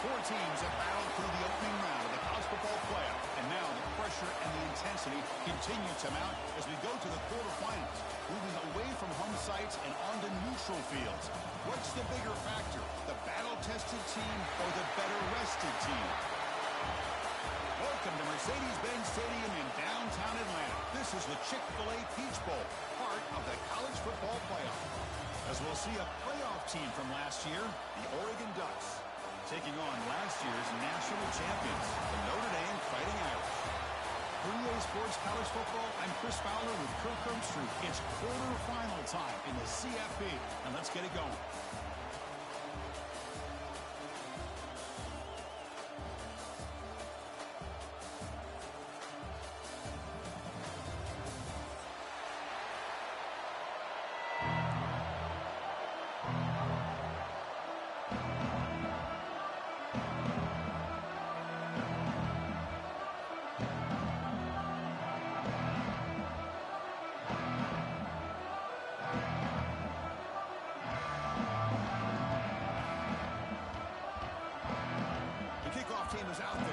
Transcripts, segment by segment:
Four teams have battled through the opening round of the college football playoff. And now the pressure and the intensity continue to mount as we go to the quarterfinals, moving away from home sites and onto neutral fields. What's the bigger factor, the battle-tested team or the better-rested team? Welcome to Mercedes-Benz Stadium in downtown Atlanta. This is the Chick-fil-A Peach Bowl, part of the college football playoff. As we'll see a playoff team from last year, the Oregon Ducks, taking on last year's national champions, the Notre Dame Fighting Irish. For EA Sports College Football, I'm Chris Fowler with Kirk Herbstreit. It's quarterfinal time in the CFP, and let's get it going. Team is out there.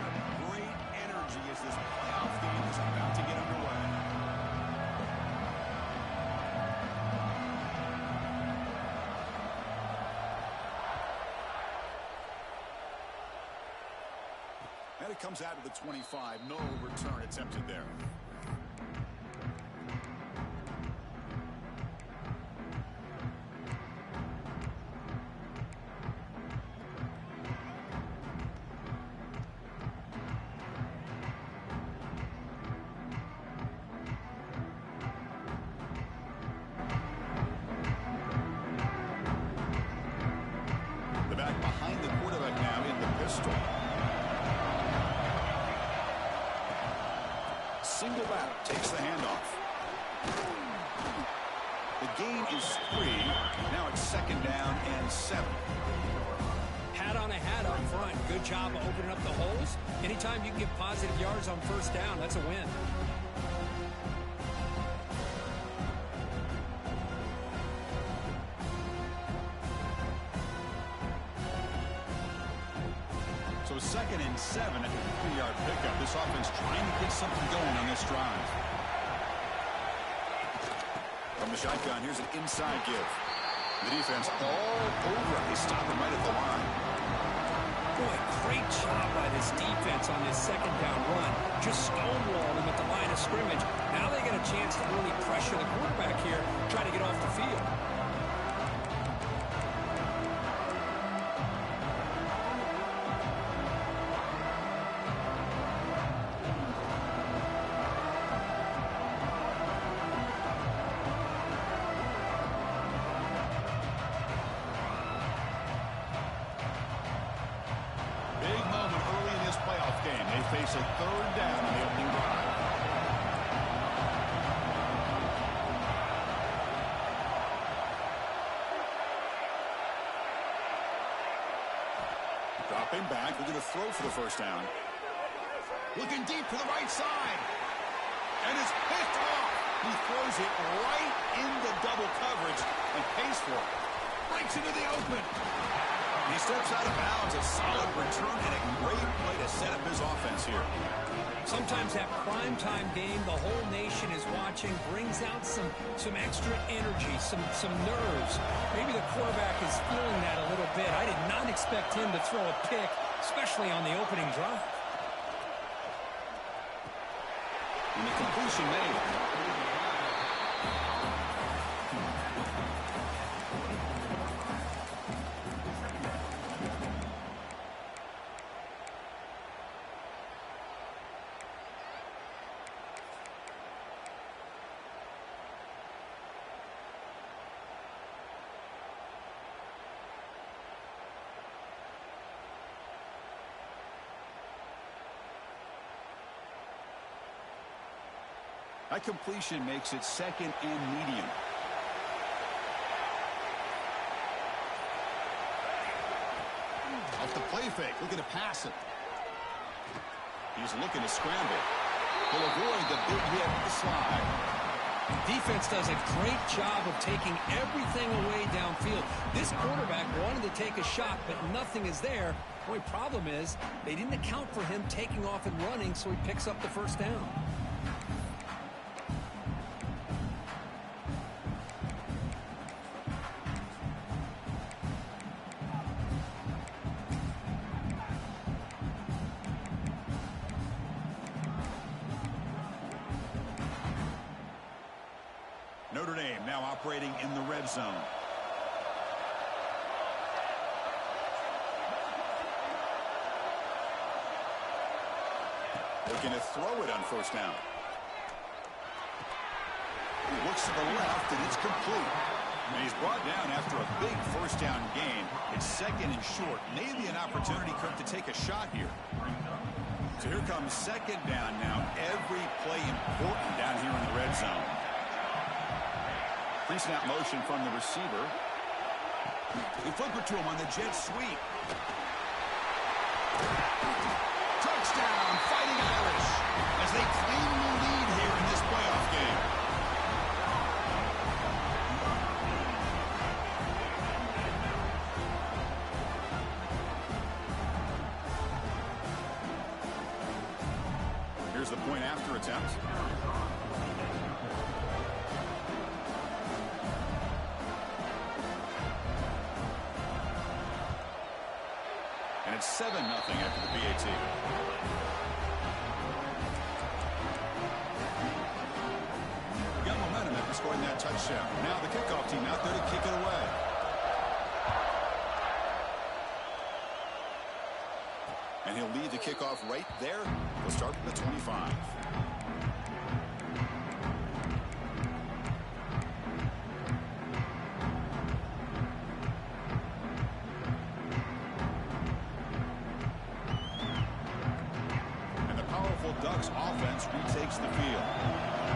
Great energy as this playoff game is about to get underway. And it comes out to the 25. No return attempted there. Single back takes the handoff. The gain is 3. Now it's 2nd down and 7. Hat on a hat up front. Good job of opening up the holes. Anytime you can get positive yards on 1st down, that's a win. So 2nd and 7 at the 3-yard pickup. This offense trying to get something going on this drive. From the shotgun, here's an inside give. The defense all over. They stop him right at the line. Boy, great job by this defense on this 2nd down run. Just stonewalled him at the line of scrimmage. Now they get a chance to really pressure the quarterback here, try to get off the field. Face a 3rd down in the opening drive. Dropping back, looking to throw for the 1st down. Looking deep to the right side. And it's picked off. He throws it right into double coverage and pays for it. Breaks into the open. He steps out of bounds. A solid return and a great play to set up his offense here. Sometimes that primetime game, the whole nation is watching, brings out some extra energy, some nerves. Maybe the quarterback is feeling that a little bit. I did not expect him to throw a pick, especially on the opening drive. And the completion made. That completion makes it 2nd and medium. Off the play fake, looking to pass it. He's looking to scramble. He'll avoid the big hit, the slide. Defense does a great job of taking everything away downfield. This quarterback wanted to take a shot, but nothing is there. The only problem is they didn't account for him taking off and running, so he picks up the first down. Notre Dame now operating in the red zone. Looking to throw it on first down. He looks to the left, and it's complete. And he's brought down after a big first down gain. It's second and short. Maybe an opportunity, Kirk, to take a shot here. So here comes second down now. Every play important down here in the red zone. Pre-snap motion from the receiver. He flip it to him on the jet sweep. Touchdown, Fighting Irish, as they claim the lead here in this playoff game. Here's the point after attempt. And it's 7-0 after the PAT. Got momentum after scoring that touchdown. Now the kickoff team out there to kick it away. And he'll lead the kickoff right there. He'll start from the 25. Ducks offense retakes the field.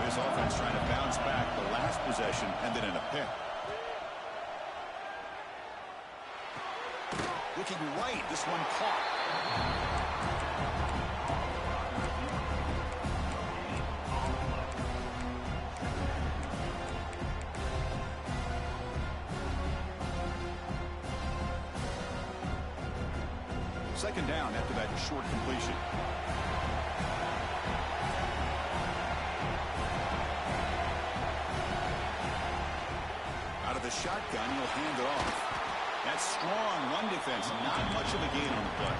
This offense trying to bounce back the last possession, ended in a pick. Looking right, this one caught. Second down after that short completion. The shotgun, he'll hand it off. That's strong run defense. Not much of a gain on the play.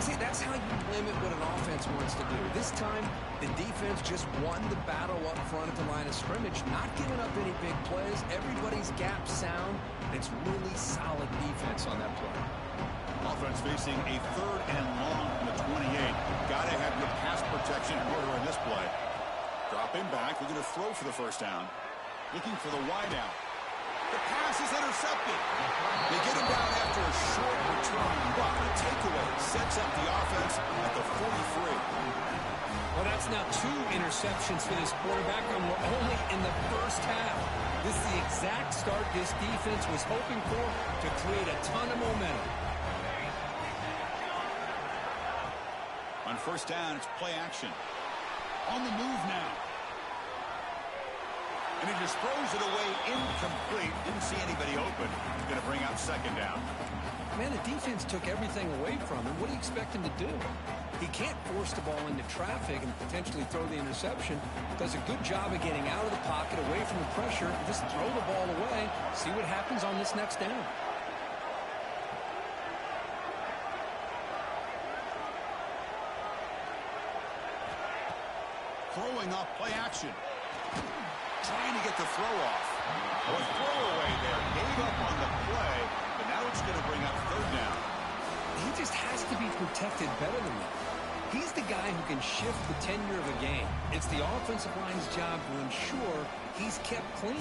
See, that's how you limit what an offense wants to do. This time, the defense just won the battle up front at the line of scrimmage, not giving up any big plays. Everybody's gap sound. It's really solid defense on that play. Offense facing a third and long from the 28. Got to have your pass protection in order in this play. Dropping back, looking to throw for the first down. Looking for the wideout. The pass is intercepted. They get him down after a short return, but a takeaway sets up the offense at the 43. Well, that's now 2 interceptions for this quarterback, and we're only in the first half. This is the exact start this defense was hoping for to create a ton of momentum. On first down, it's play action. On the move now. And he just throws it away incomplete. Didn't see anybody open. Going to bring out second down. Man, the defense took everything away from him. What do you expect him to do? He can't force the ball into traffic and potentially throw the interception. Does a good job of getting out of the pocket, away from the pressure. Just throw the ball away. See what happens on this next down. Throwing up play action. Trying to get the throw off. A throwaway there. Gave up on the play, but now it's going to bring up third down. He just has to be protected better than that. He's the guy who can shift the tenure of a game. It's the offensive line's job to ensure he's kept clean.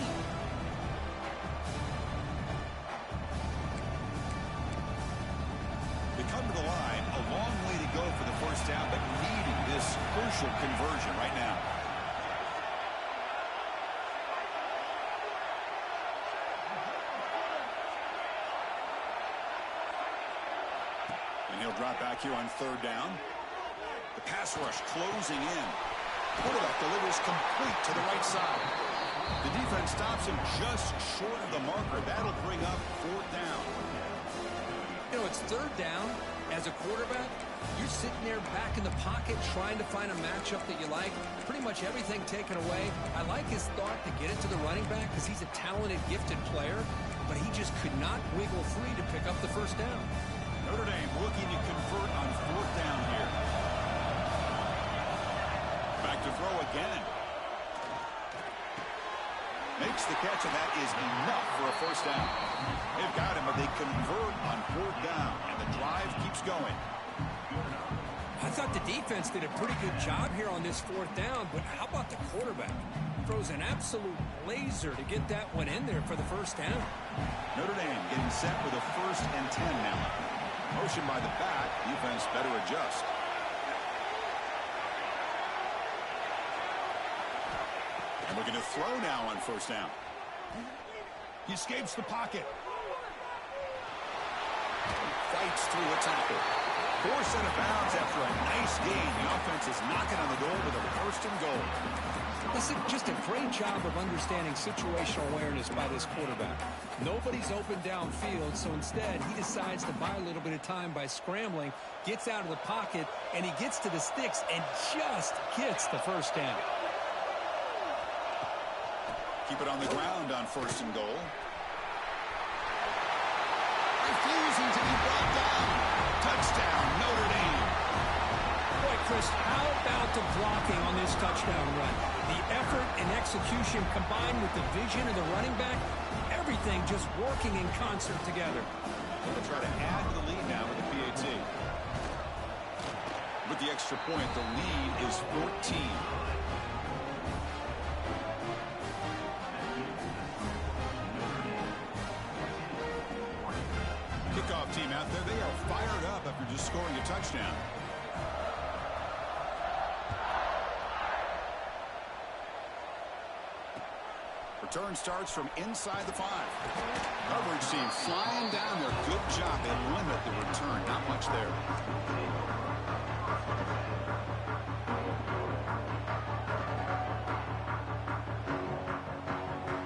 They come to the line. A long way to go for the first down, but needing this crucial conversion right now. And he'll drop back here on third down. The pass rush closing in. Quarterback delivers complete to the right side. The defense stops him just short of the marker. That'll bring up 4th down. You know, it's 3rd down. As a quarterback, you're sitting there back in the pocket trying to find a matchup that you like. Pretty much everything taken away. I like his thought to get it to the running back because he's a talented, gifted player, but he just could not wiggle free to pick up the 1st down. Notre Dame looking to convert on 4th down here. Back to throw again. Makes the catch, and that is enough for a 1st down. They've got him, but they convert on 4th down, and the drive keeps going. I thought the defense did a pretty good job here on this 4th down, but how about the quarterback? Throws an absolute laser to get that one in there for the 1st down. Notre Dame getting set with a 1st and 10 now. Motion by the back. Defense better adjust. And looking to throw now on 1st down. He escapes the pocket. Fights through a tackle. Forced out of bounds after a nice gain. The offense is knocking on the door with a 1st and goal. Listen, just a great job of understanding situational awareness by this quarterback. Nobody's open downfield, so instead he decides to buy a little bit of time by scrambling, gets out of the pocket, and he gets to the sticks and just gets the 1st down. Keep it on the ground on 1st and goal. Refusing to be brought down. Touchdown, Notre Dame. Boy, Chris, how about the blocking on this touchdown run? The effort and execution combined with the vision of the running back, everything just working in concert together. They'll try to add to the lead now with the PAT. With the extra point, the lead is 14. Kickoff team out there, they are fired up after just scoring a touchdown. Return starts from inside the 5. Coverage team flying down there. Good job. They limit the return. Not much there.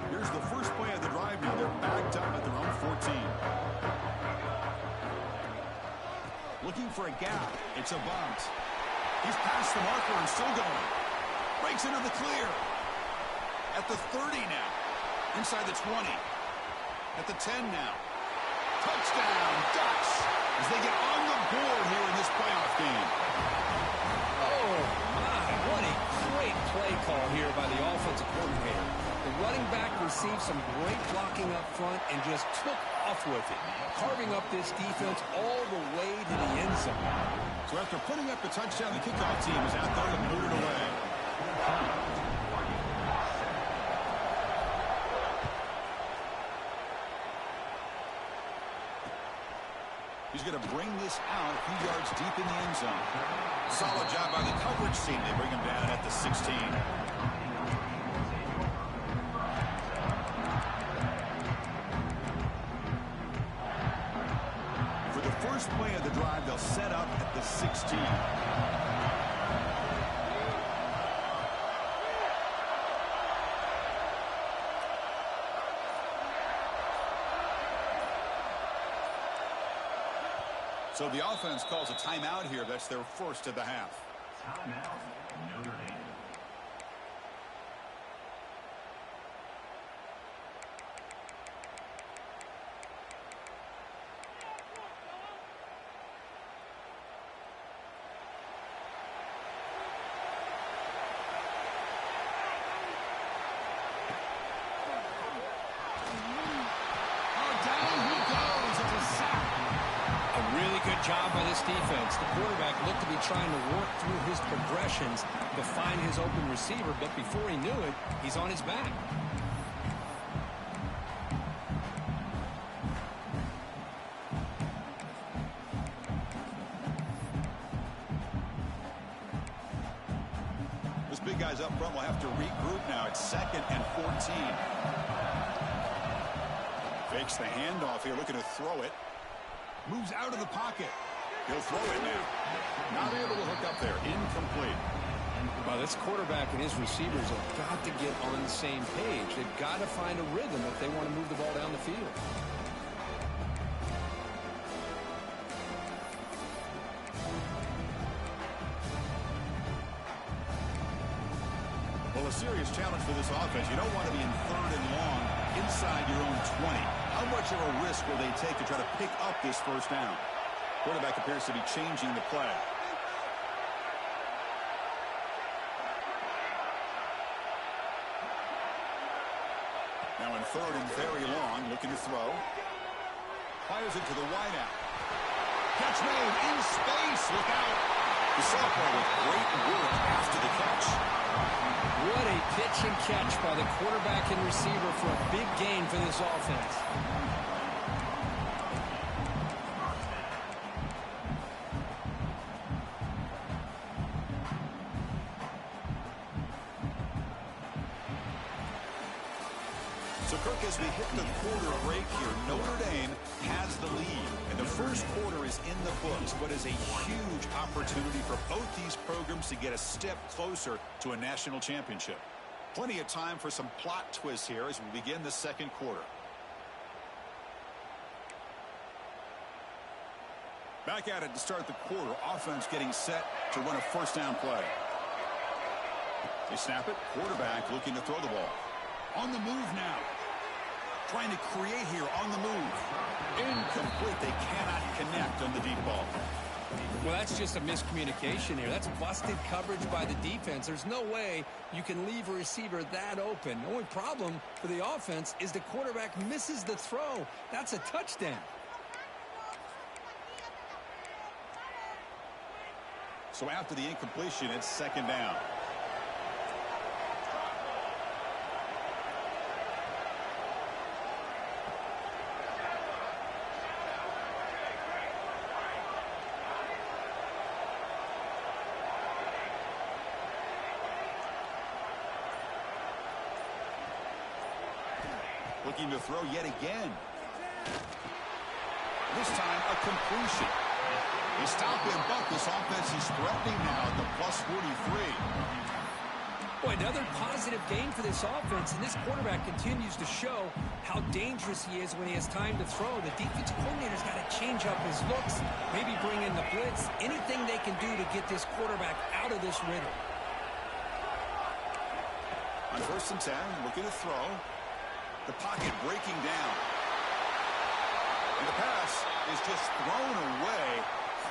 Here's the first play of the drive now. They're backed up at their own 14. Looking for a gap. It's a bunt. He's past the marker and still going. Breaks into the clear. At the 30 now. Inside the 20. At the 10 now. Touchdown, Ducks, as they get on the board here in this playoff game. Oh, my. What a great play call here by the offensive coordinator. The running back received some great blocking up front and just took off with it, carving up this defense all the way to the end zone. So after putting up a touchdown, the kickoff team is out there to move it away. He's going to bring this out a few yards deep in the end zone. Solid job by the coverage team. They bring him down at the 16. For the first play of the drive, they'll set up at the 16. So the offense calls a timeout here. That's their first of the half. Timeout, Notre Dame. Job by this defense. The quarterback looked to be trying to work through his progressions to find his open receiver, but before he knew it, he's on his back. Those big guys up front will have to regroup now. It's 2nd and 14. Fakes the handoff here, looking to throw it. Moves out of the pocket. He'll throw it now. Not able to hook up there. Incomplete. Well, this quarterback and his receivers have got to get on the same page. They've got to find a rhythm if they want to move the ball down the field. Well, a serious challenge for this offense. You don't want to be in 3rd and long inside your own 20. How much of a risk will they take to try to pick up this first down? Quarterback appears to be changing the play. Now in 3rd and very long, looking to throw. Fires it to the wideout. Catch made in space. Look out. The sophomore with great work after the catch. What a pitch and catch by the quarterback and receiver for a big gain for this offense. So, Kirk, as we hit the quarter break here, Notre Dame has the lead. And the first quarter is in the books, but is a huge opportunity for both these programs to get a step closer to a national championship. Plenty of time for some plot twists here as we begin the second quarter. Back at it to start the quarter. Offense getting set to run a first down play. They snap it. Quarterback looking to throw the ball. On the move now. Trying to create here on the move. Incomplete. They cannot connect on the deep ball. Well, that's just a miscommunication here. That's busted coverage by the defense. There's no way you can leave a receiver that open. The only problem for the offense is the quarterback misses the throw. That's a touchdown. So after the incompletion, it's second down. Looking to throw yet again. This time a completion. They stop him, but this offense is threatening now at the +43. Boy, another positive gain for this offense, and this quarterback continues to show how dangerous he is when he has time to throw. The defensive coordinator's got to change up his looks, maybe bring in the blitz, anything they can do to get this quarterback out of this rhythm. On 1st and 10, looking to throw. The pocket breaking down. And the pass is just thrown away.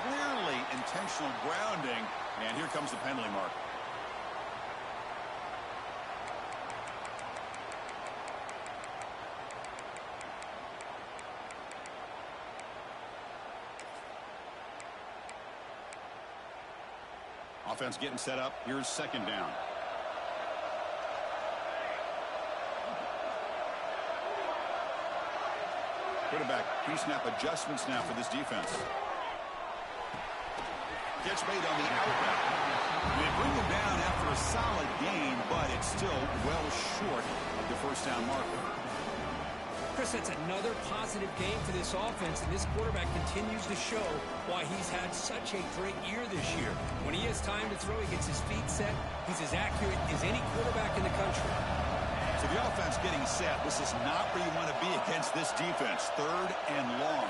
Clearly intentional grounding. And here comes the penalty mark. Offense getting set up. Here's second down. Quarterback pre-snap adjustments now for this defense. Catch made on the out route. They bring him down after a solid gain, but it's still well short of the first down marker. Chris, that's another positive game for this offense, and this quarterback continues to show why he's had such a great year this year. When he has time to throw, he gets his feet set. He's as accurate as any quarterback in the country. So the offense getting set. This is not where you want to be against this defense. 3rd and long.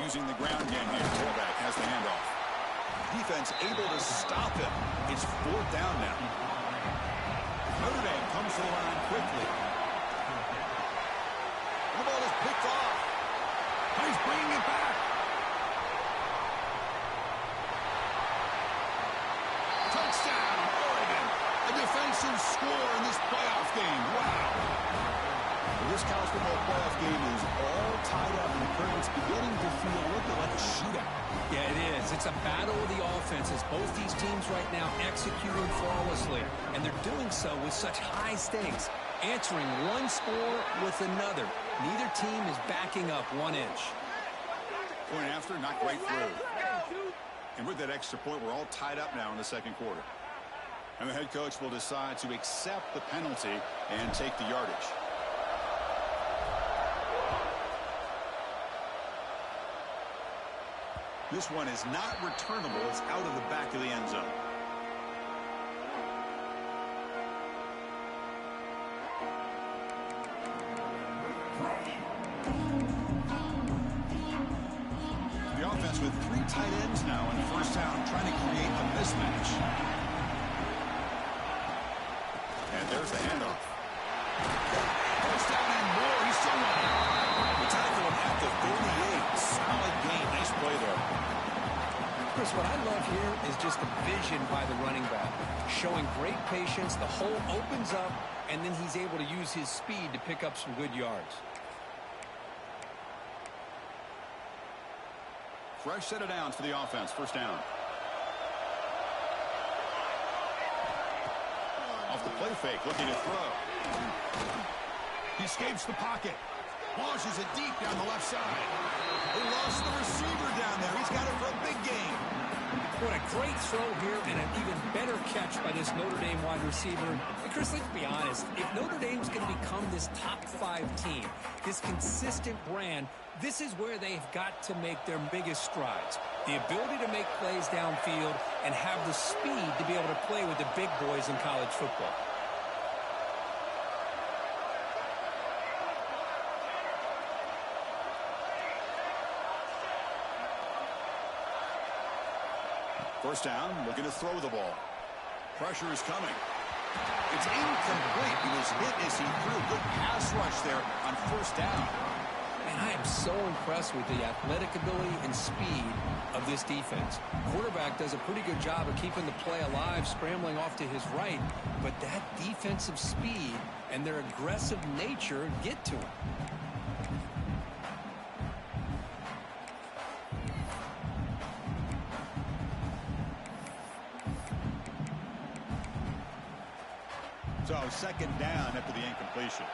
Using the ground game here. Quarterback has the handoff. Defense able to stop him. It's 4th down now. Notre Dame comes to the line quickly. The ball is picked off. He's bringing it back. Touchdown, Oregon. A defensive score in this playoff game. Wow. This college football playoff game is all tied up, and the current's beginning to feel a little like a shootout. Yeah, it is. It's a battle of the offenses. Both these teams right now executing flawlessly, and they're doing so with such high stakes, answering one score with another. Neither team is backing up 1 inch. Point after, not quite through. And with that extra point, we're all tied up now in the second quarter. And the head coach will decide to accept the penalty and take the yardage. This one is not returnable. It's out of the back of the end zone. The offense with 3 tight ends now in first down, trying to create a mismatch. And there's the handoff. First down and more. He's still running. The tackle at the 38. Solid gain. Nice play there. Chris, what I love here is just the vision by the running back. Showing great patience. The hole opens up, and then he's able to use his speed to pick up some good yards. Fresh set of downs for the offense. First down. Off the play fake, looking to throw. He escapes the pocket. Launches it deep down the left side. He lost the receiver down there. He's got it for a big gain. What a great throw here and an even better catch by this Notre Dame wide receiver. And Chris, let's be honest. If Notre Dame's going to become this top 5 team, this consistent brand, this is where they've got to make their biggest strides. The ability to make plays downfield and have the speed to be able to play with the big boys in college football. First down, looking to throw the ball. Pressure is coming. It's incomplete. He was hit as he threw. Good pass rush there on first down. And I am so impressed with the athletic ability and speed of this defense. Quarterback does a pretty good job of keeping the play alive, scrambling off to his right, but that defensive speed and their aggressive nature get to him. So second down after the incompletion.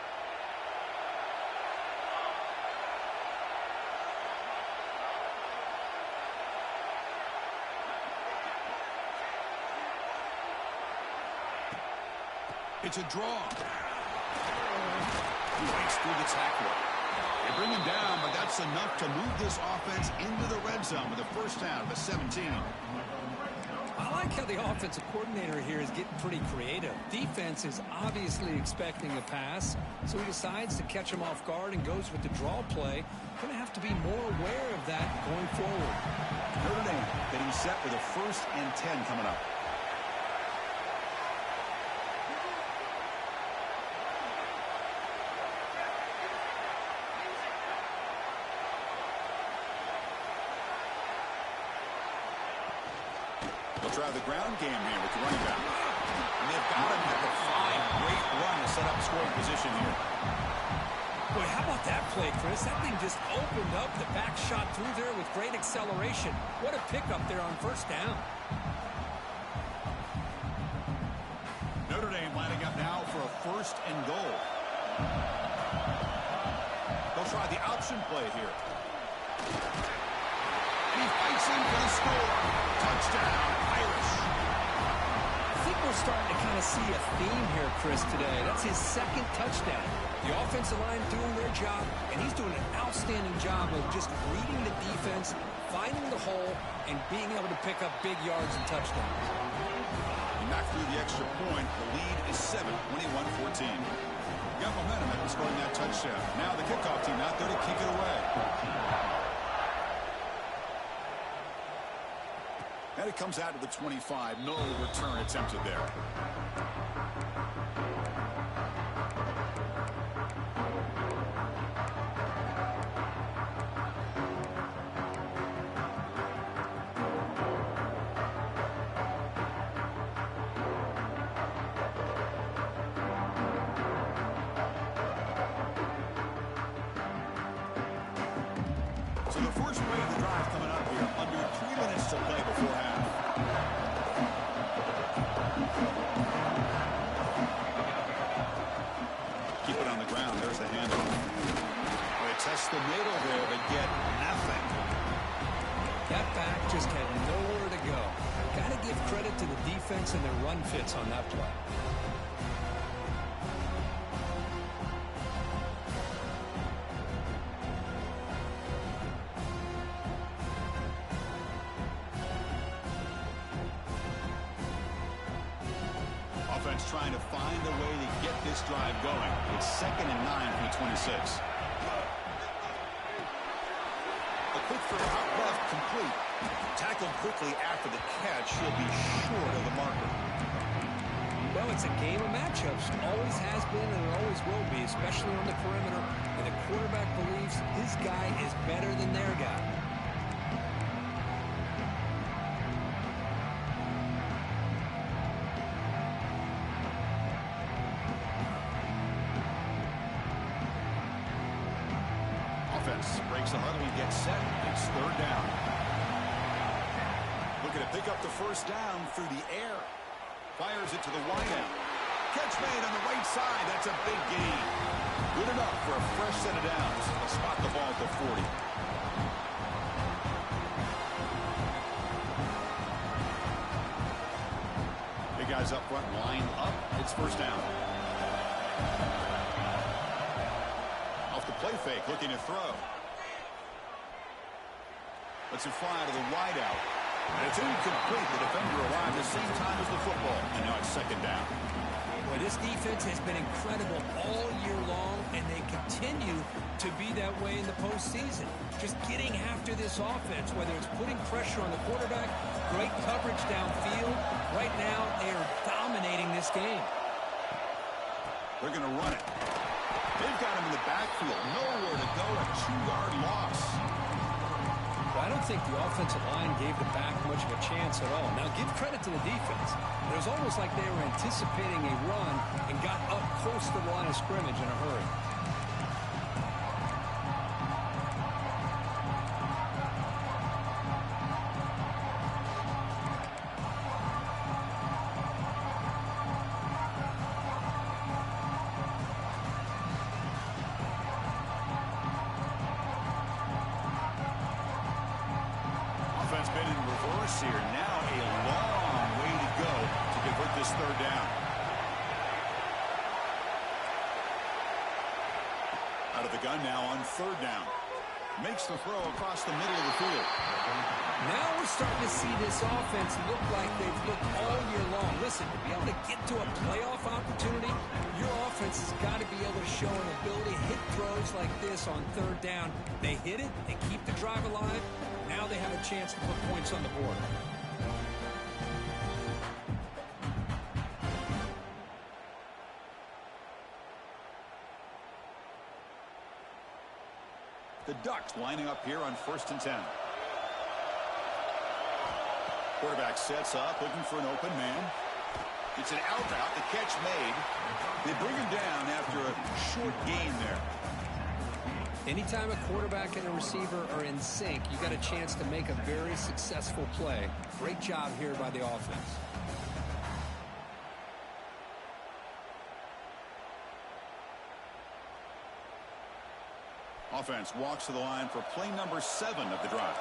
It's a draw. Breaks through the tackle. They bring him down, but that's enough to move this offense into the red zone with a first down of 17. I like how the offensive coordinator here is getting pretty creative. Defense is obviously expecting a pass, so he decides to catch him off guard and goes with the draw play. Going to have to be more aware of that going forward. Notre Dame getting set with a 1st and 10 coming up. They'll try the ground game here with the running back. And they've got him at the 5. Great run to set up scoring position here. Boy, how about that play, Chris? That thing just opened up. The back shot through there with great acceleration. What a pickup there on first down. Notre Dame lining up now for a 1st and goal. They'll try the option play here. And he fights in for the score. Touchdown, Irish. I think we're starting to kind of see a theme here, Chris, today. That's his 2nd touchdown. The offensive line doing their job, and he's doing an outstanding job of just reading the defense, finding the hole, and being able to pick up big yards and touchdowns. He knocked through the extra point. The lead is 7, 21-14. Got momentum after scoring that touchdown. Now the kickoff team out there to kick it away. And it comes out to the 25. No return attempted there. So the first play of the drive coming up here. Under 3 minutes to play before half. Keep it on the ground. There's the handoff. They test the middle there, but get nothing. That back just had nowhere to go. Got to give credit to the defense and their run fits on that play. Offense trying to find a way to get this drive going. It's 2nd and 9 from the 26. A quick throw out left, complete. Tackled quickly after the catch. He'll be short of the marker. Well, it's a game of matchups. Always has been and it always will be, especially on the perimeter. And the quarterback believes his guy is better than their guy. Offense breaks the huddle and gets set. It's 3rd down. Looking to pick up the 1st down through the air. Fires it to the wideout. Catch made on the right side. That's a big gain. Good enough for a fresh set of downs. They'll spot the ball at the 40. Big guys up front line up. It's 1st down. Off the play fake, looking to throw. Lets it fly to the wideout. And it's incomplete. The defender arrived the same time as the football. And now it's 2nd down. Well, this defense has been incredible all year long, and they continue to be that way in the postseason. Just getting after this offense, whether it's putting pressure on the quarterback, great coverage downfield. Right now, they are dominating this game. They're going to run it. They've got him in the backfield. Nowhere to go. A 2-yard loss. Well, I don't think the offensive line gave the back much of a chance at all. Now, give credit to the defense. It was almost like they were anticipating a run and got up close to the line of scrimmage in a hurry. Offense been in reverse here. Now a long way to go to convert this 3rd down. Out of the gun now on 3rd down. Makes the throw across the middle of the field. Now we're starting to see this offense look like they've looked all year long. Listen, to be able to get to a playoff opportunity, your offense has got to be able to show an ability to hit throws like this on 3rd down. They hit it, they keep the drive alive. Now they have a chance to put points on the board. The Ducks lining up here on 1st and 10. Quarterback sets up, looking for an open man. It's an out route, the catch made. They bring him down after a short gain there. Anytime a quarterback and a receiver are in sync, you got a chance to make a very successful play. Great job here by the offense. Offense walks to the line for play number 7 of the drive.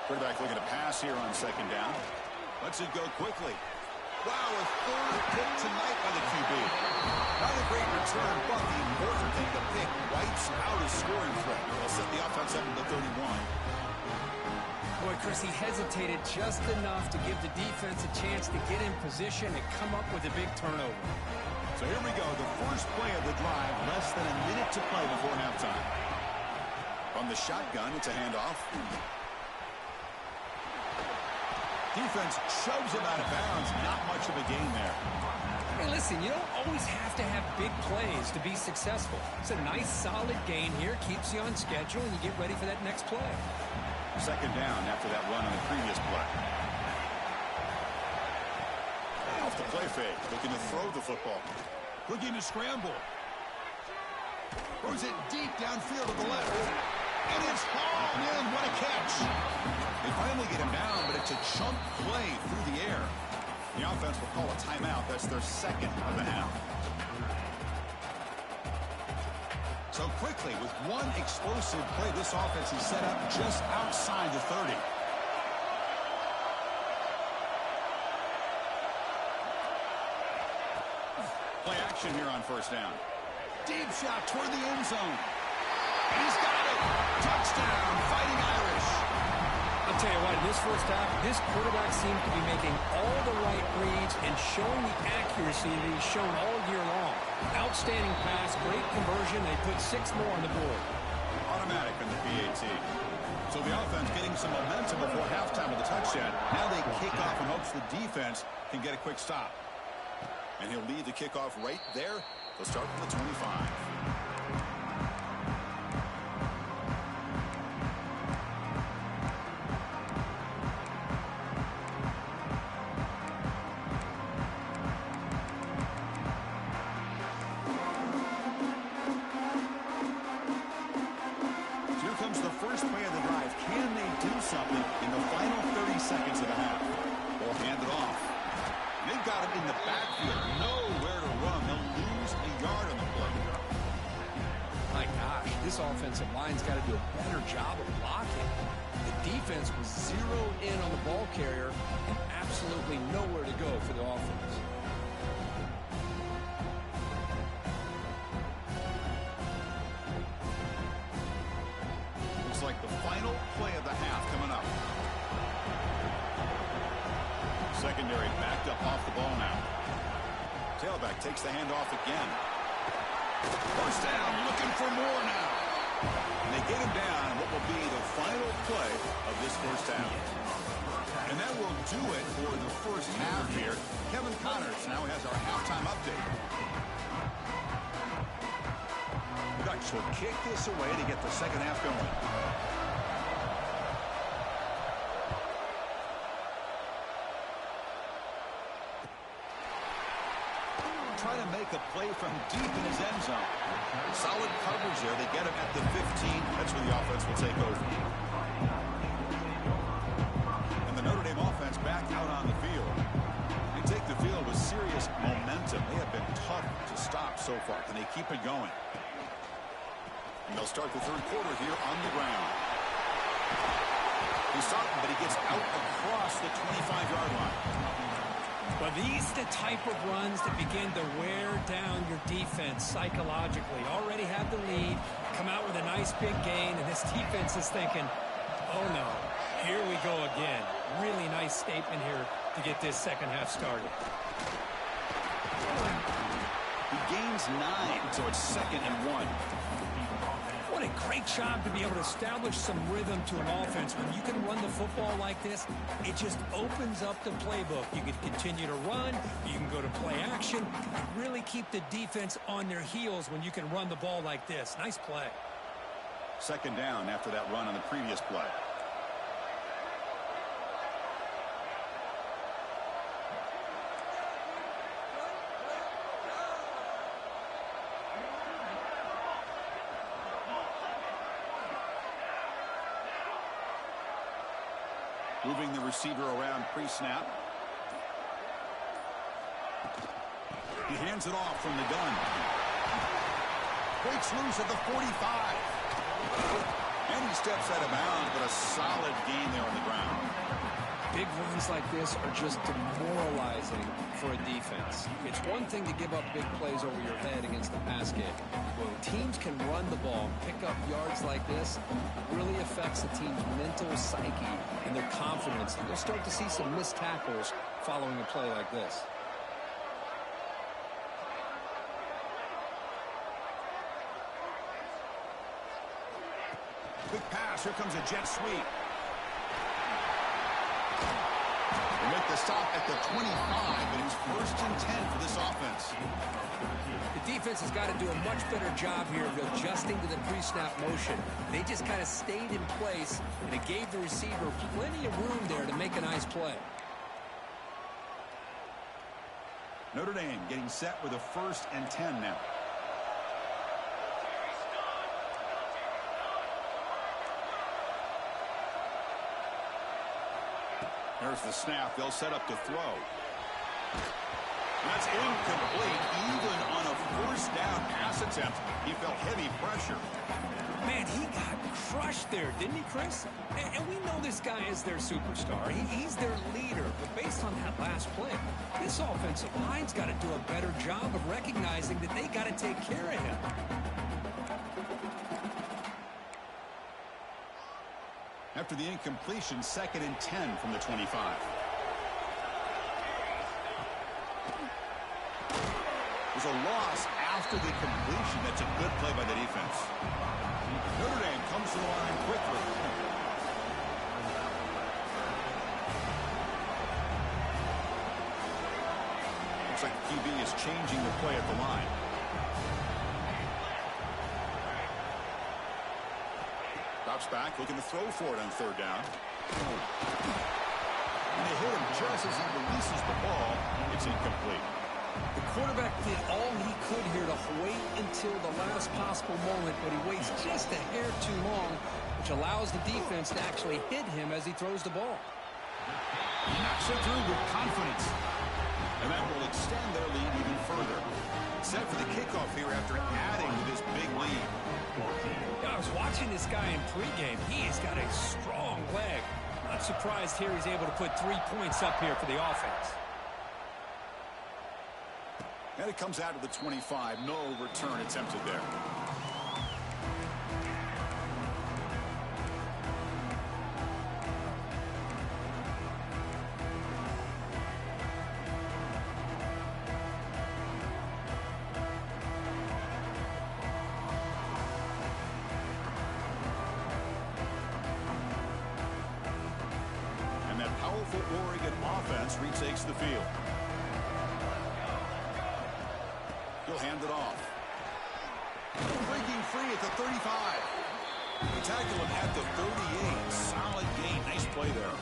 Quarterback looking to pass here on 2nd down. Lets it go quickly. Wow, a 3rd pick tonight by the QB. Not a great return, but the important thing, the pick wipes out his scoring threat. They'll set the offense up to 31. Boy, Chris, he hesitated just enough to give the defense a chance to get in position and come up with a big turnover. So here we go, the first play of the drive, less than a minute to play before halftime. From the shotgun, it's a handoff. Defense shoves him out of bounds. Not much of a gain there. Hey, listen, you don't always have to have big plays to be successful. It's a nice, solid gain here. Keeps you on schedule, and you get ready for that next play. 2nd down after that run on the previous play. Off the play fake, looking to throw the football. Looking to scramble. Throws it deep downfield to the left. And it's hauled in. What a catch. They finally get him down, but it's a chunk play through the air. The offense will call a timeout. That's their 2nd of the half. So quickly, with one explosive play, this offense is set up just outside the 30. Play action here on first down. Deep shot toward the end zone. And he's got it. Touchdown, Fighting Irish. I'll tell you what, in this first half, this quarterback seems to be making all the right reads and showing the accuracy that he's shown all year long. Outstanding pass, great conversion. They put 6 more on the board. Automatic on the PAT. So the offense getting some momentum before halftime with the touchdown. Now they kick off in hopes the defense can get a quick stop. And he'll lead the kickoff right there. They'll start from the 25. Here comes the first play of the drive. Can they do something in the final 30 seconds of the half? Ball handed off. They've got him in the backfield. Nowhere to run. They'll lose a yard on the play. My gosh, this offensive line's got to do a better job of blocking. The defense was zeroed in on the ball carrier and absolutely nowhere to go for the offense. Looks like the final play of the half coming up. Secondary backed up off the ball now. Tailback takes the handoff again. First down, looking for more now. And they get him down what will be the final play of this first half. And that will do it for the first half here. Kevin Connors now has our halftime update. The Ducks will kick this away to get the second half going. Trying to make a play from deep in his end zone. Solid coverage there. They get him at the 15. That's where the offense will take over. And the Notre Dame offense back out on the field. They take the field with serious momentum. They have been tough to stop so far. Can they keep it going? And they'll start the third quarter here on the ground. He's starting, but he gets out across the 25-yard line. But these are the type of runs that begin to wear down your defense psychologically. Already have the lead, come out with a nice big gain, and this defense is thinking, oh no, here we go again. Really nice statement here to get this second half started. He gains 9, so it's 2nd and 1. What a great job to be able to establish some rhythm to an offense. When you can run the football like this, it just opens up the playbook. You can continue to run. You can go to play action. Really keep the defense on their heels when you can run the ball like this. Nice play. 2nd down after that run on the previous play. Moving the receiver around pre-snap. He hands it off from the gun. Breaks loose at the 45. And he steps out of bounds, but a solid gain there on the ground. Big runs like this are just demoralizing for a defense. It's one thing to give up big plays over your head against the pass game. When teams can run the ball and pick up yards like this, it really affects the team's mental psyche and their confidence. You'll start to see some missed tackles following a play like this. Quick pass. Here comes a jet sweep. They make the stop at the 25, but it's 1st and 10 for this offense. The defense has got to do a much better job here of adjusting to the pre-snap motion. They just kind of stayed in place, and it gave the receiver plenty of room there to make a nice play. Notre Dame getting set with a 1st and 10 now. There's the snap. They'll set up to throw. That's incomplete. Even on a 1st down pass attempt, he felt heavy pressure. Man, he got crushed there, didn't he, Chris? And we know this guy is their superstar. He's their leader. But based on that last play, this offensive line's got to do a better job of recognizing that they got to take care of him. After the incompletion, 2nd and 10 from the 25. There's a loss after the completion. That's a good play by the defense. Notre Dame comes to the line quickly. Looks like the QB is changing the play at the line. Drops back, looking to throw for it on 3rd down. And they hit him just as he releases the ball. It's incomplete. The quarterback did all he could here to wait until the last possible moment, but he waits just a hair too long, which allows the defense to actually hit him as he throws the ball. He knocks it through with confidence. And that will extend their lead even further. Set for the kickoff here after adding to this big lead. I was watching this guy in pregame. He has got a strong leg. Not surprised here he's able to put 3 points up here for the offense. And it comes out of the 25. No return attempted there. And that powerful Oregon offense retakes the field. He'll hand it off. Breaking free at the 35. They tackle him at the 38. Solid gain. Nice play there.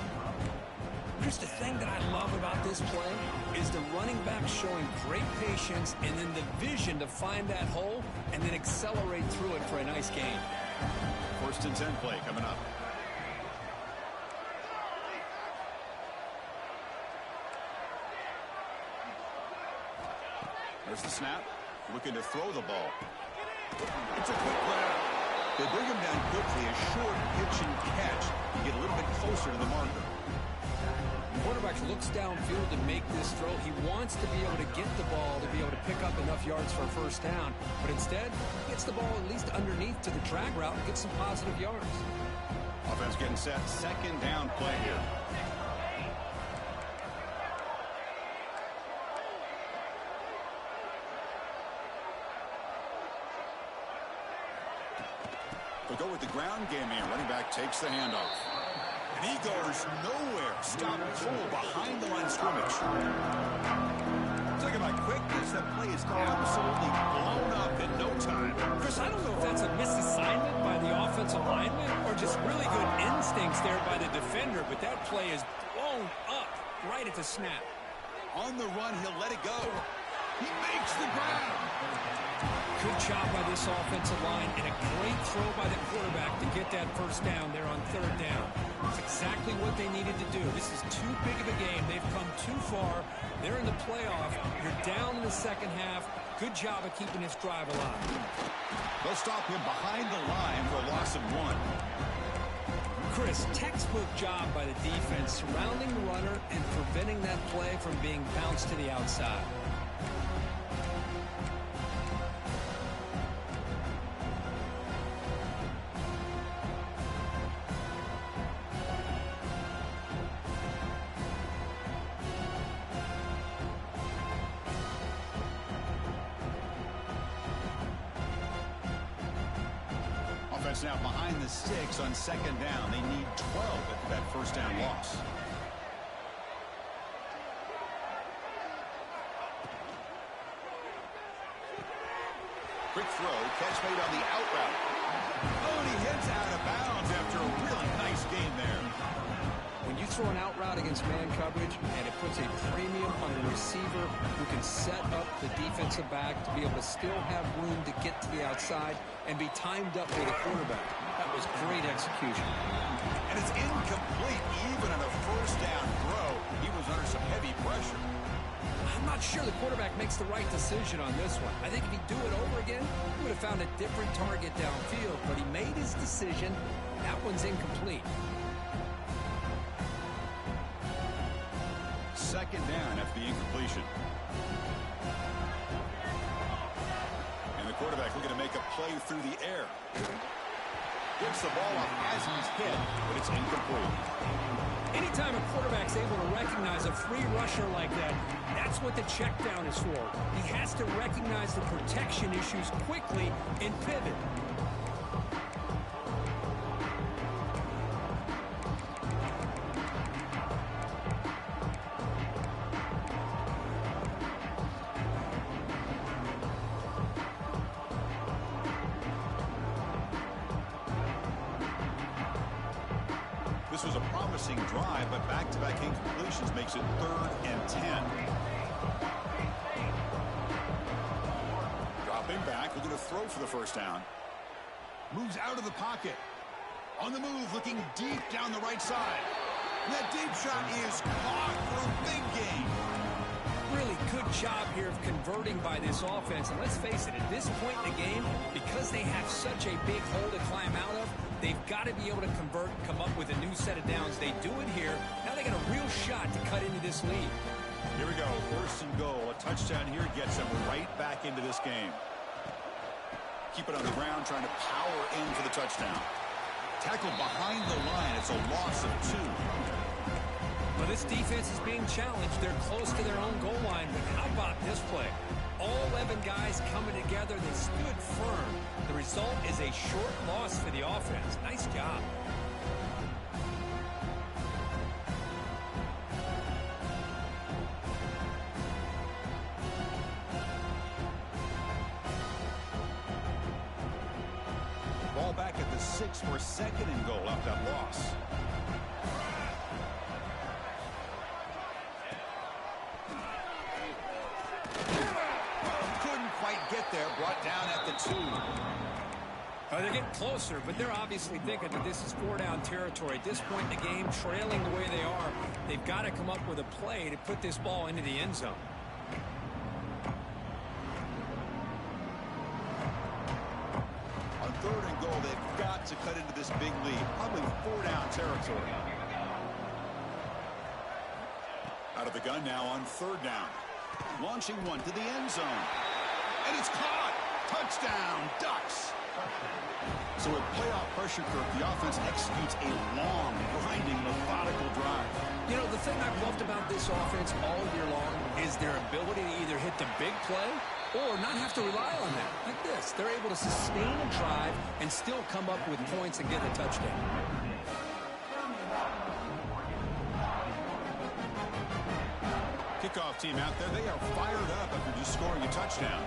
Just the thing that I love about this play is the running back showing great patience and then the vision to find that hole and then accelerate through it for a nice gain. 1st and 10 play coming up. There's the snap. Looking to throw the ball. It's a quick grab. They bring him down quickly. A short pitch and catch to get a little bit closer to the marker. The quarterback looks downfield to make this throw. He wants to be able to get the ball to be able to pick up enough yards for a 1st down. But instead, he gets the ball at least underneath to the drag route and gets some positive yards. Offense getting set. 2nd down play here. They'll go with the ground game here. Running back takes the handoff. And he goes nowhere. Stop full behind the line of scrimmage. Talking about quickness, that play is absolutely blown up in no time. Chris, I don't know if that's a misassignment by the offensive lineman or just really good instincts there by the defender, but that play is blown up right at the snap. On the run, he'll let it go. He makes the grab. Good job by this offensive line and a great throw by the quarterback to get that 1st down there on 3rd down. It's exactly what they needed to do. This is too big of a game. They've come too far. They're in the playoff. You're down in the 2nd half. Good job of keeping this drive alive. They'll stop him behind the line for a loss of 1. Chris, textbook job by the defense surrounding the runner and preventing that play from being bounced to the outside. Now behind the 6 on 2nd down. They need 12 after that 1st down loss. Quick throw, catch made on the out route. Oh, and he hits out of bounds after a really nice game there. When you throw an out route against man coverage and it puts a premium on the receiver who can set up the defensive back to be able to still have room to get to the outside and be timed up for the quarterback. That was great execution. And it's incomplete even on a 1st down throw. He was under some heavy pressure. I'm not sure the quarterback makes the right decision on this one. I think if he'd do it over again, he would have found a different target downfield, but he made his decision. That one's incomplete. Second down after the incompletion. And the quarterback looking to make a play through the air. Gets the ball up as he's hit, but it's incomplete. Anytime a quarterback's able to recognize a free rusher like that, that's what the check down is for. He has to recognize the protection issues quickly and pivot. This was a promising drive, but back-to-back incompletions makes it 3rd and 10. Dropping back, looking to throw for the first down. Moves out of the pocket. On the move, looking deep down the right side. And that deep shot is caught for a big gain. Really good job here of converting by this offense. And let's face it, at this point in the game, because they have such a big hole to climb out of, they've got to be able to convert, come up with a new set of downs. They do it here. Now they got a real shot to cut into this lead. Here we go, 1st and goal. A touchdown here gets them right back into this game. Keep it on the ground, trying to power in for the touchdown. Tackled behind the line. It's a loss of 2. Well, this defense is being challenged. They're close to their own goal line, but how about this play? All 11 guys coming together. They stood firm. The result is a short loss for the offense. Nice job. Ball back at the 6 for 2nd and goal after that loss. Get there, brought down at the 2. They're getting closer, but they're obviously thinking that this is 4-down territory. At this point in the game, trailing the way they are, they've got to come up with a play to put this ball into the end zone. On 3rd and goal, they've got to cut into this big lead. Probably 4-down territory. Out of the gun now on 3rd down. Launching one to the end zone. And it's caught. Touchdown, Ducks. So with playoff pressure, Kirk, the offense executes a long, grinding, methodical drive. You know, the thing I've loved about this offense all year long is their ability to either hit the big play or not have to rely on that. Like this. They're able to sustain a drive and still come up with points and get a touchdown. Kickoff team out there, they are fired up after just scoring a touchdown.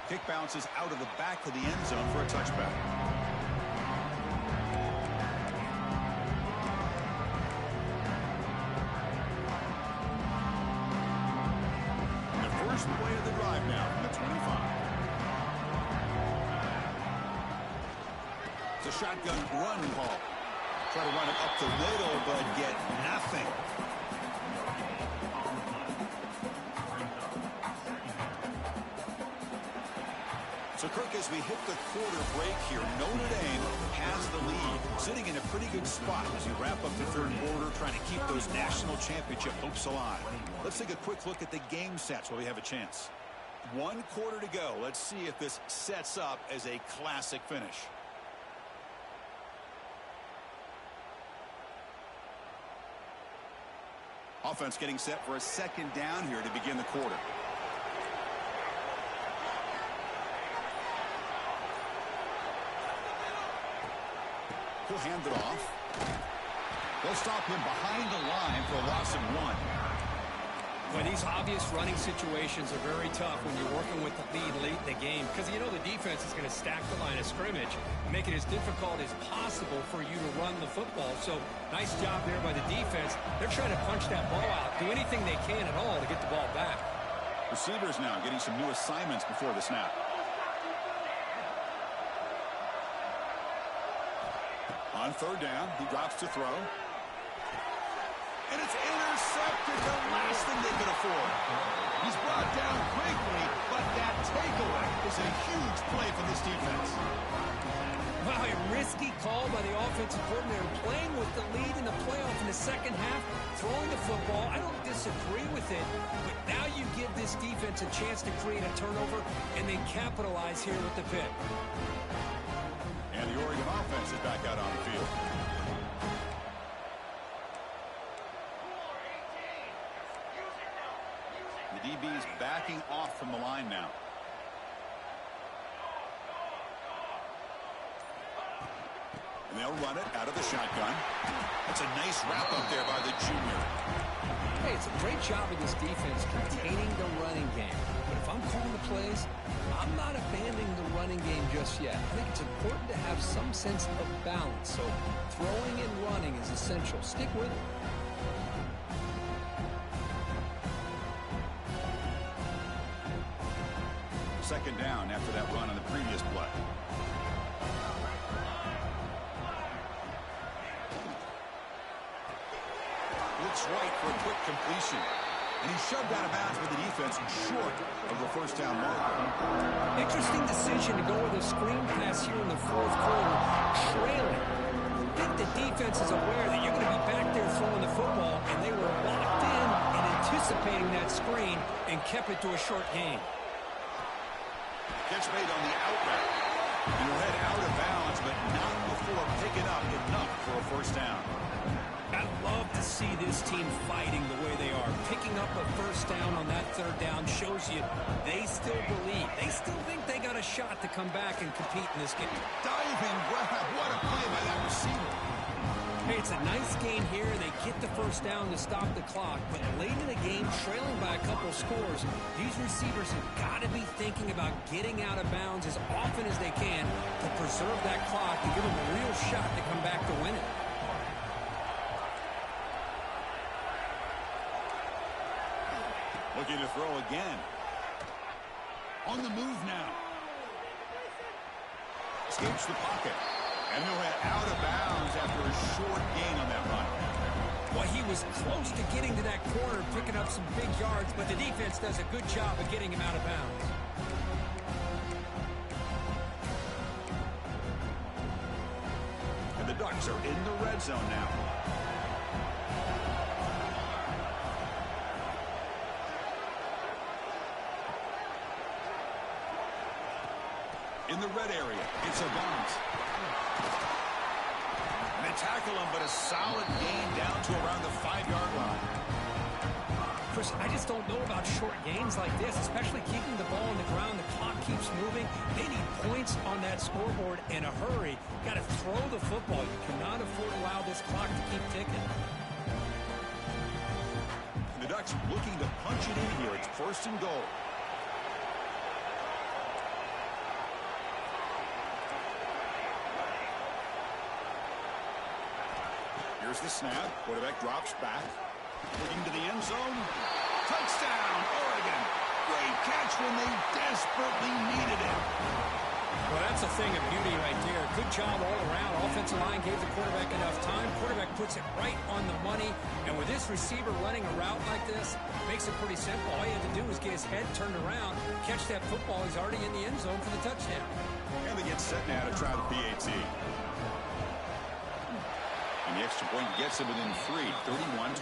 Kick bounces out of the back of the end zone for a touchback. The first play of the drive now from the 25. It's a shotgun run call. Try to run it up the middle, but get nothing. So, Kirk, as we hit the quarter break here, Notre Dame has the lead, sitting in a pretty good spot as we wrap up the 3rd quarter, trying to keep those national championship hopes alive. Let's take a quick look at the game stats while we have a chance. 1 quarter to go. Let's see if this sets up as a classic finish. Offense getting set for a 2nd down here to begin the quarter. He'll hand it off. They'll stop him behind the line for a loss of 1. Well, these obvious running situations are very tough when you're working with the lead late in the game because you know the defense is going to stack the line of scrimmage and make it as difficult as possible for you to run the football. So nice job there by the defense. They're trying to punch that ball out, do anything they can at all to get the ball back. Receivers now getting some new assignments before the snap. On On third down, he drops to throw. And it's intercepted, the last thing they could afford. He's brought down quickly, but that takeaway is a huge play for this defense. Wow, a risky call by the offensive coordinator, playing with the lead in the playoff in the second half, throwing the football. I don't disagree with it, but now you give this defense a chance to create a turnover, and they capitalize here with the pick. And the Oregon offense is back out on the field. The DB's backing off from the line now. And they'll run it out of the shotgun. That's a nice wrap up there by the junior. Hey, it's a great job of this defense containing the running game. But if I'm calling the plays, I'm not abandoning the running game just yet. I think it's important to have some sense of balance. So throwing and running is essential. Stick with it. Second down after that run on the previous play. Looks right for a quick completion. And he's shoved out of bounds with the defense short of the first down mark. Interesting decision to go with a screen pass here in the fourth quarter, trailing. I think the defense is aware that you're going to be back there throwing the football, and they were locked in and anticipating that screen and kept it to a short gain. Catch made on the out route. He'll head out of bounds, but not before picking up enough for a first down. I love to see this team fighting the way they are. Picking up a first down on that third down shows you they still believe. They still think they got a shot to come back and compete in this game. Diving grab. What a play by that receiver. Hey, it's a nice gain here. They get the first down to stop the clock. But late in the game, trailing by a couple scores, these receivers have got to be thinking about getting out of bounds as often as they can to preserve that clock and give them a real shot to come back to win it. Looking to throw again. On the move now. Escapes the pocket. And he'll head out of bounds after a short gain on that run. Well, he was close to getting to that corner, picking up some big yards, but the defense does a good job of getting him out of bounds. And the Ducks are in the red zone now. In the red area, it's a bounce. And they tackle him, but a solid gain down to around the 5-yard line. Chris, I just don't know about short gains like this, especially keeping the ball on the ground. The clock keeps moving. They need points on that scoreboard in a hurry. Got to throw the football. You cannot afford to allow this clock to keep ticking. The Ducks looking to punch it in here. It's first and goal. Here's the snap. Quarterback drops back. Looking to the end zone. Touchdown, Oregon. Great catch when they desperately needed it. Well, that's a thing of beauty right there. Good job all around. Offensive line gave the quarterback enough time. Quarterback puts it right on the money. And with this receiver running a route like this, makes it pretty simple. All you had to do was get his head turned around, catch that football. He's already in the end zone for the touchdown. And they get set now to try the PAT. And the extra point gets him within 3, 31-28.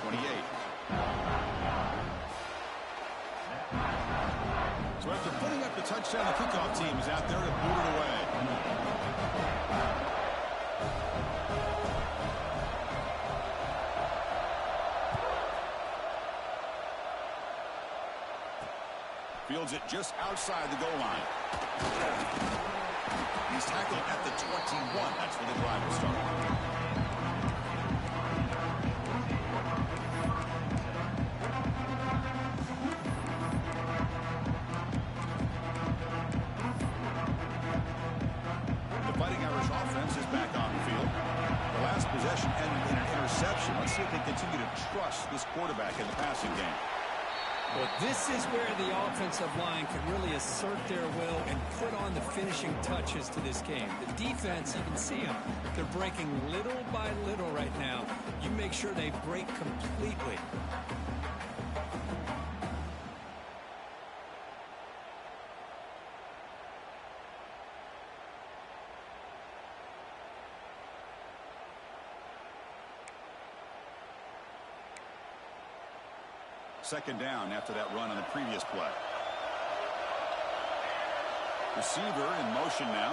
So after putting up the touchdown, the kickoff team is out there to boot it away. Fields it just outside the goal line. He's tackled at the 21. That's where the drive will start. Possession ended in an interception. Let's see if they continue to trust this quarterback in the passing game. Well, this is where the offensive line can really assert their will and put on the finishing touches to this game. The defense, you can see them. They're breaking little by little right now. You make sure they break completely. Second down after that run on the previous play. Receiver in motion now.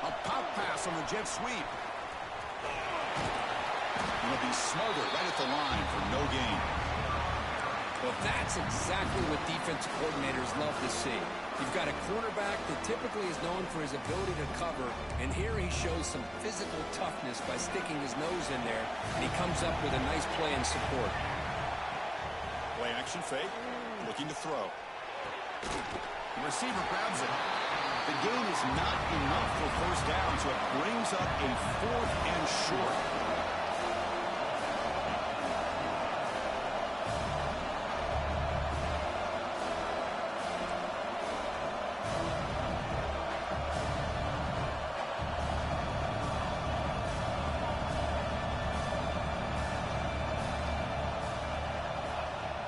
A pop pass on the jet sweep. It'll be smothered right at the line for no gain. Well, that's exactly what defense coordinators love to see. You've got a quarterback that typically is known for his ability to cover, and here he shows some physical toughness by sticking his nose in there, and he comes up with a nice play in support. Play action fake, looking to throw. The receiver grabs it. The gain is not enough for first down, so it brings up a 4th and short.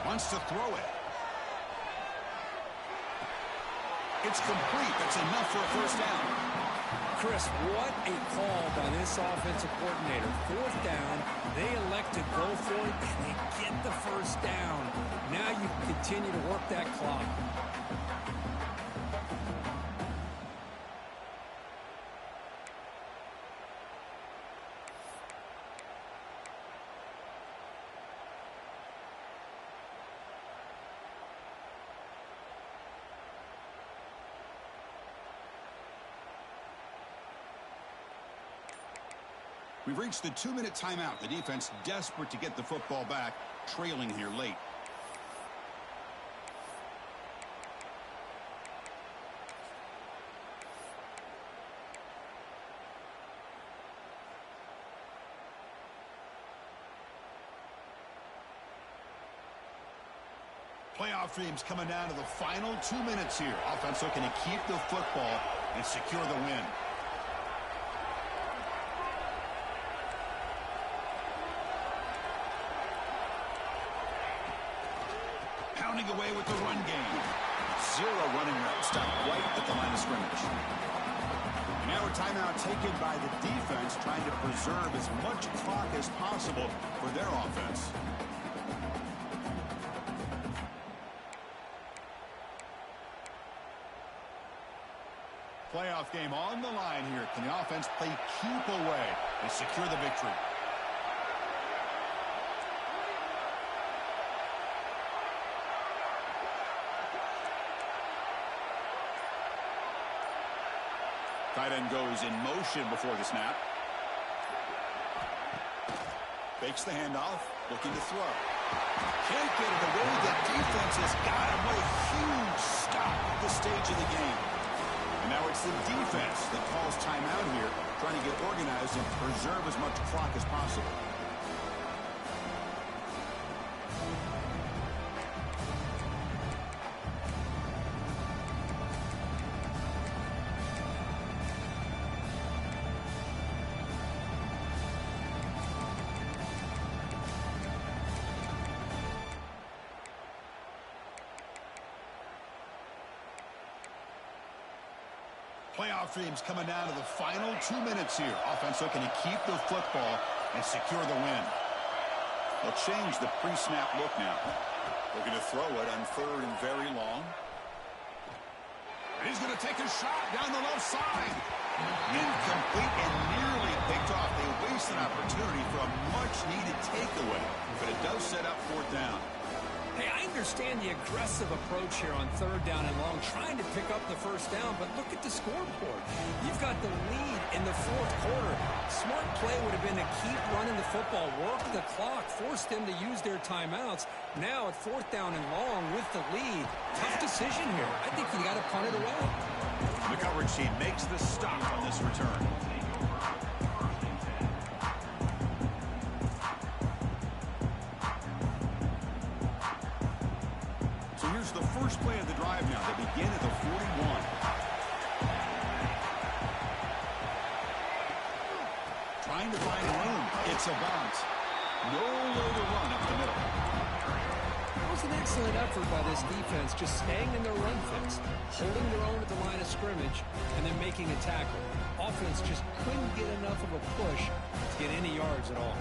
Wants to throw it. It's complete. That's enough for a first down. Chris, what a call by this offensive coordinator. 4th down, they elect to go for it, and they get the first down. Now you can continue to work that clock. We've reached the 2-minute timeout. The defense desperate to get the football back, trailing here late. Playoff dreams coming down to the final 2 minutes here. Offense looking to keep the football and secure the win. Pounding away with the run game. 0 running route. Stopped right at the line of scrimmage. And now a timeout taken by the defense, trying to preserve as much clock as possible for their offense. Playoff game on the line here. Can the offense play keep away and secure the victory? Tight end goes in motion before the snap. Fakes the handoff, looking to throw. Can't get it away. The defense has got him. What a huge stop at this stage of the game. And now it's the defense that calls timeout here, trying to get organized and preserve as much clock as possible. Playoff dreams coming down to the final 2 minutes here. Offense looking to keep the football and secure the win. They'll change the pre-snap look now. Looking to throw it on 3rd and very long. And he's going to take a shot down the left side. Incomplete and nearly picked off. They waste an opportunity for a much-needed takeaway. But it does set up 4th down. Hey, I understand the aggressive approach here on 3rd down and long, trying to pick up the first down, but look at the scoreboard. You've got the lead in the 4th quarter. Smart play would have been to keep running the football, work the clock, force them to use their timeouts. Now at 4th down and long with the lead. Tough decision here. I think you got to punt it away. The coverage team makes the stop on this return. begin at the 41. Trying to find room. It's a bounce. Nowhere to run up the middle. That was an excellent effort by this defense, just staying in their run fix, holding their own at the line of scrimmage, and then making a tackle. Offense just couldn't get enough of a push to get any yards at all.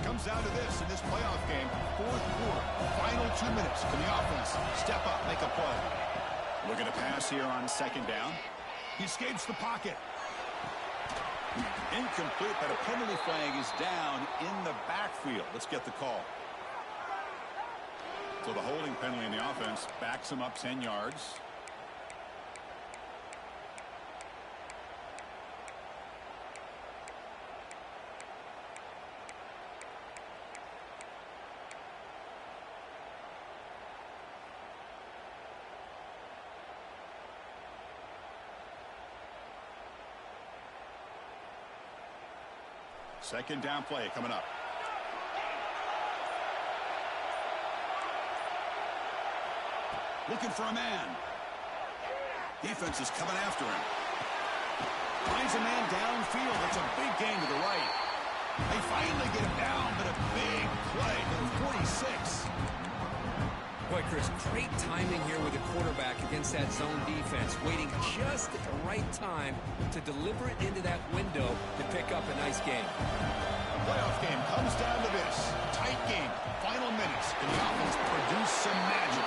Comes down to this in this playoff game. Fourth quarter. Final 2 minutes. Can the offense step up, make a play? Looking to pass here on second down. He escapes the pocket. Incomplete, but a penalty flag is down in the backfield. Let's get the call. So the holding penalty in the offense backs him up 10 yards. Second down play coming up. Looking for a man. Defense is coming after him. Finds a man downfield. That's a big gain to the right. They finally get him down, but a big play to the 46. Boy, Chris, great timing here with the quarterback against that zone defense, waiting just at the right time to deliver it into that window to pick up a nice game. The playoff game comes down to this. Tight game. Final minutes. Can the offense produce some magic?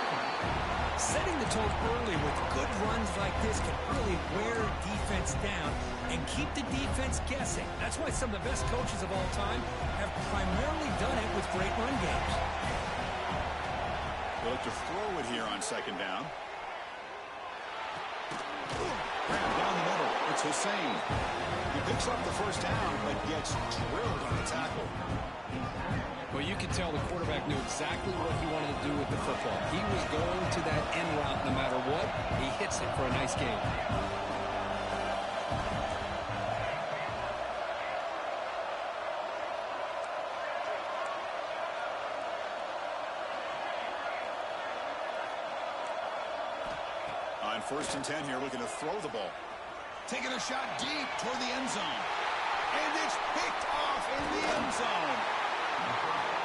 Setting the tone early with good runs like this can really wear defense down and keep the defense guessing. That's why some of the best coaches of all time have primarily done it with great run games. They'll look to throw it here on second down. Grab down the middle. It's Hussein. He picks up the first down, but gets drilled on the tackle. Well, you can tell the quarterback knew exactly what he wanted to do with the football. He was going to that end route no matter what. He hits it for a nice game. On 1st and 10 here, looking to throw the ball. Taking a shot deep toward the end zone. And it's picked off in the end zone.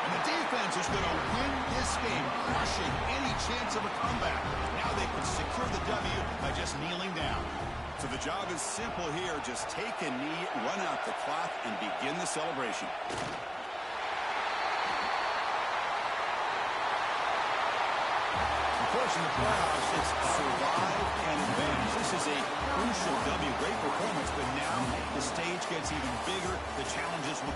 And the defense is going to win this game, crushing any chance of a comeback. Now they can secure the W by just kneeling down. So the job is simple here. Just take a knee, run out the clock, and begin the celebration. Of course, in the playoffs, it's survive and advance. This is a crucial W. Great performance, but now the stage gets even bigger. The challenges will